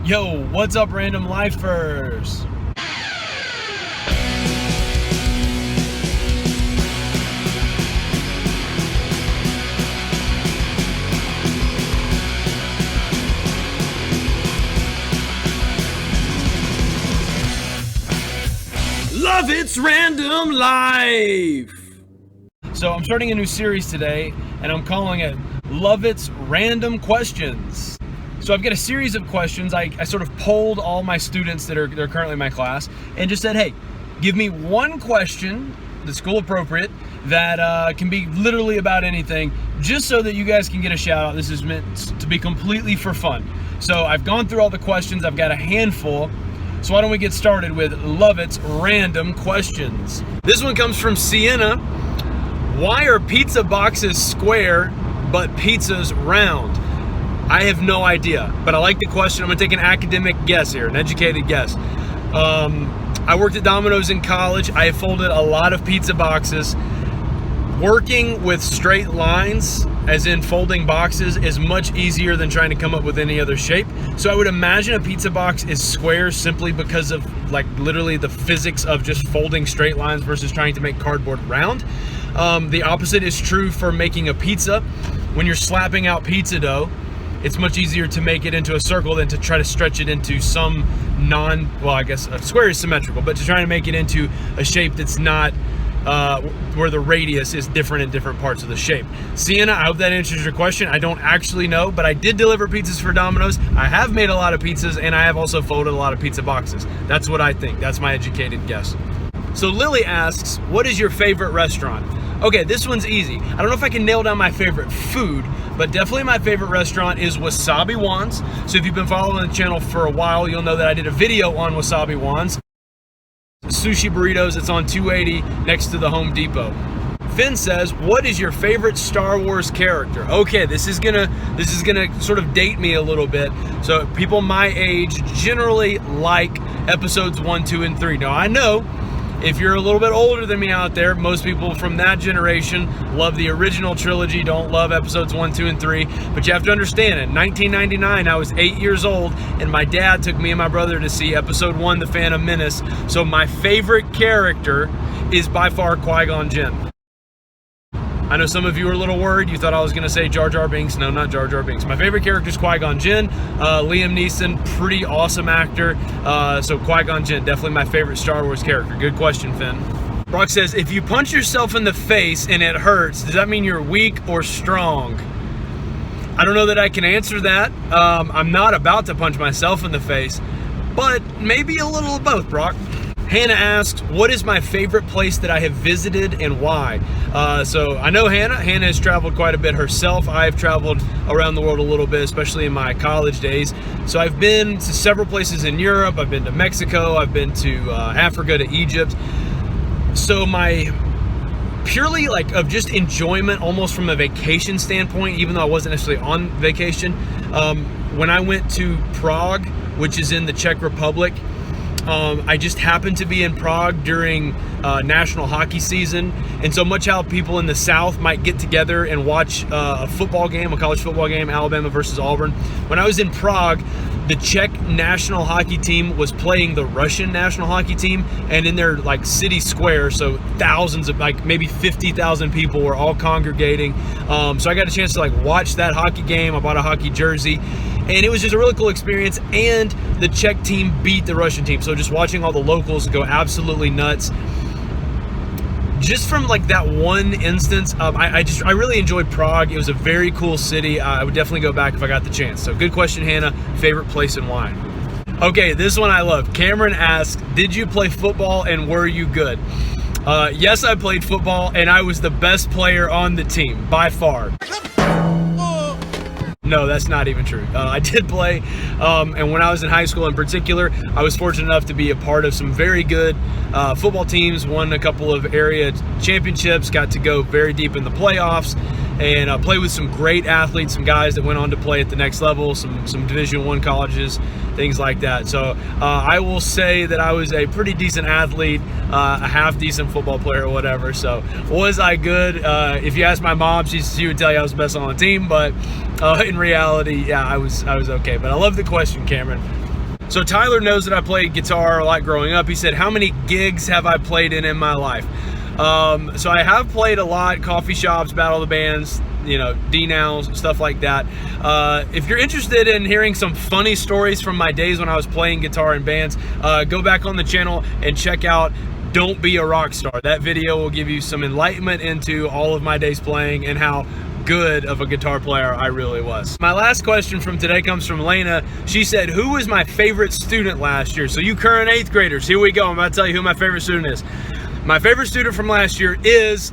Yo, what's up, random lifers? Lovett's Random Life. So I'm starting a new series today, and I'm calling it Lovett's Random Questions. So I've got a series of questions. I sort of polled all my students that are currently in my class and just said, hey, give me one question that's school appropriate that can be literally about anything, just so that you guys can get a shout out. This is meant to be completely for fun. So I've gone through all the questions. I've got a handful. So why don't we get started with Lovett's Random Questions. This one comes from Sienna. Why are pizza boxes square but pizzas round? I have no idea, but I like the question. I'm gonna take an academic guess here, an educated guess. I worked at Domino's in college. I have folded a lot of pizza boxes. Working with straight lines, as in folding boxes, is much easier than trying to come up with any other shape. So I would imagine a pizza box is square simply because of like literally the physics of just folding straight lines versus trying to make cardboard round. The opposite is true for making a pizza. When you're slapping out pizza dough, it's much easier to make it into a circle than to try to stretch it into some I guess a square is symmetrical, but to try to make it into a shape that's not where the radius is different in different parts of the shape. Sienna, I hope that answers your question. I don't actually know, but I did deliver pizzas for Domino's. I have made a lot of pizzas, and I have also folded a lot of pizza boxes. That's what I think. That's my educated guess. So Lily asks, what is your favorite restaurant? Okay, this one's easy. I don't know if I can nail down my favorite food, but definitely my favorite restaurant is Wasabi Juan's. So if you've been following the channel for a while, you'll know that I did a video on Wasabi Juan's. Sushi burritos, it's on 280 next to the Home Depot. Finn says, what is your favorite Star Wars character? Okay, this is gonna sort of date me a little bit. So people my age generally like episodes 1, 2, and 3. Now I know if you're a little bit older than me out there, most people from that generation love the original trilogy, don't love episodes 1, 2, and 3. But you have to understand, in 1999, I was 8 years old, and my dad took me and my brother to see episode 1, The Phantom Menace. So my favorite character is by far Qui-Gon Jinn. I know some of you are a little worried. You thought I was going to say Jar Jar Binks. No, not Jar Jar Binks. My favorite character is Qui-Gon Jinn. Liam Neeson, pretty awesome actor. So Qui-Gon Jinn, definitely my favorite Star Wars character. Good question, Finn. Brock says, if you punch yourself in the face and it hurts, does that mean you're weak or strong? I don't know that I can answer that. I'm not about to punch myself in the face, but maybe a little of both, Brock. Hannah asks, what is my favorite place that I have visited and why? So I know Hannah. Hannah has traveled quite a bit herself. I've traveled around the world a little bit, especially in my college days. So I've been to several places in Europe. I've been to Mexico. I've been to Africa, to Egypt. So my purely like of just enjoyment, almost from a vacation standpoint, even though I wasn't necessarily on vacation, when I went to Prague, which is in the Czech Republic, I just happened to be in Prague during national hockey season, and so much how people in the South might get together and watch a football game, a college football game, Alabama versus Auburn. When I was in Prague, the Czech national hockey team was playing the Russian national hockey team, and in their like city square, so thousands of like maybe 50,000 people were all congregating. So I got a chance to like watch that hockey game. I bought a hockey jersey. And it was just a really cool experience, and the Czech team beat the Russian team. So just watching all the locals go absolutely nuts. Just from like that one instance, I really enjoyed Prague. It was a very cool city. I would definitely go back if I got the chance. So good question, Hannah. Favorite place and why? Okay, this one I love. Cameron asks, did you play football and were you good? Yes, I played football, and I was the best player on the team by far. No, that's not even true. I did play, and when I was in high school in particular, I was fortunate enough to be a part of some very good football teams, won a couple of area championships, got to go very deep in the playoffs, and play with some great athletes, some guys that went on to play at the next level, some Division I colleges, things like that. So I will say that I was a pretty decent athlete, a half decent football player or whatever. So was I good? If you ask my mom, she would tell you I was the best on the team, but in reality, yeah, I was okay. But I love the question, Cameron. So Tyler knows that I played guitar a lot growing up. He said, how many gigs have I played in my life? So I have played a lot, coffee shops, battle of the bands, you know, D-Nows, stuff like that. If you're interested in hearing some funny stories from my days when I was playing guitar in bands, go back on the channel and check out Don't Be a Rock Star. That video will give you some enlightenment into all of my days playing and how good of a guitar player I really was. My last question from today comes from Lena. She said, who was my favorite student last year? So you current 8th graders, here we go. I'm about to tell you who my favorite student is. My favorite student from last year is